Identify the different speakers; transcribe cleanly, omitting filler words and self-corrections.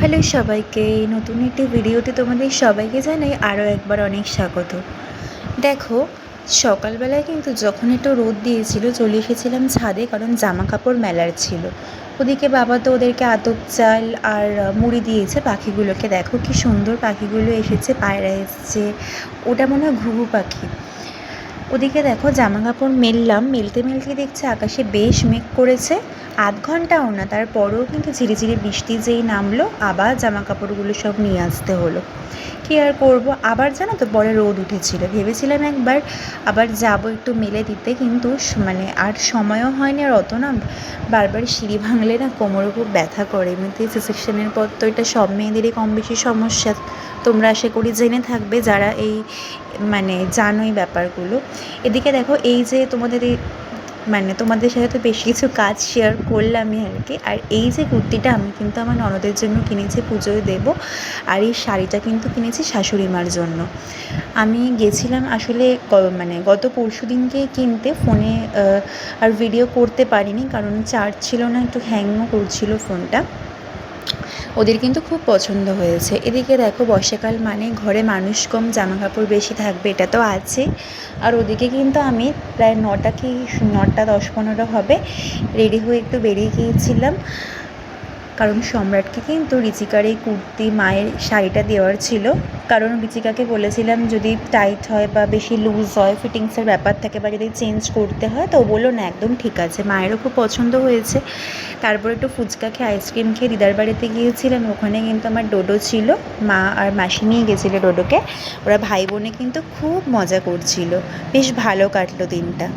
Speaker 1: Hello সবাইকে, নতুন একটি ভিডিওতে তোমাদের সবাইকে জানাই আরও একবার অনেক স্বাগত। দেখো, সকালবেলায় কিন্তু যখন একটু রোদ দিয়েছিল চলে এসেছিলাম ছাদে, কারণ জামা কাপড় মেলার ছিল। ওদিকে বাবা তো ওদেরকে আতপ চাল আর মুড়ি দিয়েছে পাখিগুলোকে। দেখো কি সুন্দর পাখিগুলো এসেছে, পায়রা এসছে, ওটা মনে হয় ঘুঘু পাখি। ওদিকে দেখো জামা কাপড় মেললাম, মেলতে মেলতে দেখছি আকাশে বেশ মেঘ করেছে। আধ ঘন্টাও না, তারপরেও কিন্তু ঝিরিঝিরি বৃষ্টি যেই নামলো আবার জামা কাপড়গুলো সব নিয়ে আসতে হলো। কী আর করবো, আবার জানো তো পরে রোদ উঠেছিল। ভেবেছিলাম একবার আবার যাবো একটু মেলে দিতে, কিন্তু মানে আর সময়ও হয়নি। আর অত না বারবার সিঁড়ি ভাঙলে না কোমরে খুব ব্যথা করে। এমনিতেই সি-সেকশনের পর তো এটা সব মেয়েদেরই কম বেশি সমস্যা। তোমরা আশা করি জেনে থাকবে যারা এই মানে জানোই ব্যাপারগুলো। এদিকে দেখো, এই যে তোমাদের এই মানে তোমাদের সাথে তো বেশ কিছু কাজ শেয়ার করলামই আর কি। আর এই যে কুর্তিটা আমি কিন্তু আমার ননদের জন্য কিনেছি, পুজোয় দেবো। আর এই শাড়িটা কিন্তু কিনেছি শাশুড়ি মার জন্য। আমি গেছিলাম আসলে মানে গত পরশু দিনকে কিনতে, ফোনে আর ভিডিও করতে পারিনি কারণ চার্জ ছিল না, একটু হ্যাংও করছিল ফোনটা। ওদের কিন্তু খুব পছন্দ হয়েছে। এদিকে দেখো, বর্ষাকাল মানে ঘরে মানুষ কম, জামা কাপড় বেশি থাকবে, এটা তো আছে। আর ওদিকে কিন্তু আমি প্রায় 9:10-15 হবে রেডি হয়ে একটু বেরিয়ে গিয়েছিলাম, কারণ সম্রাটকে কিন্তু ঋচিকার এই কুর্তি মায়ের শাড়িটা দেওয়ার ছিল। কারণ ঋচিকাকে বলেছিলাম যদি টাইট হয় বা বেশি লুজ হয়, ফিটিংসের ব্যাপার থাকে বা যদি চেঞ্জ করতে হয়, তো ও বললো না একদম ঠিক আছে। মায়েরও খুব পছন্দ হয়েছে। তারপর একটু ফুচকা খেয়ে আইসক্রিম খেয়ে দিদার বাড়িতে গিয়েছিলাম। ওখানে কিন্তু আমার ডোডো ছিল, মা আর মাসি নিয়ে গেছিলো ডোডোকে। ওরা ভাই বোনে কিন্তু খুব মজা করছিল, বেশ ভালো কাটলো দিনটা।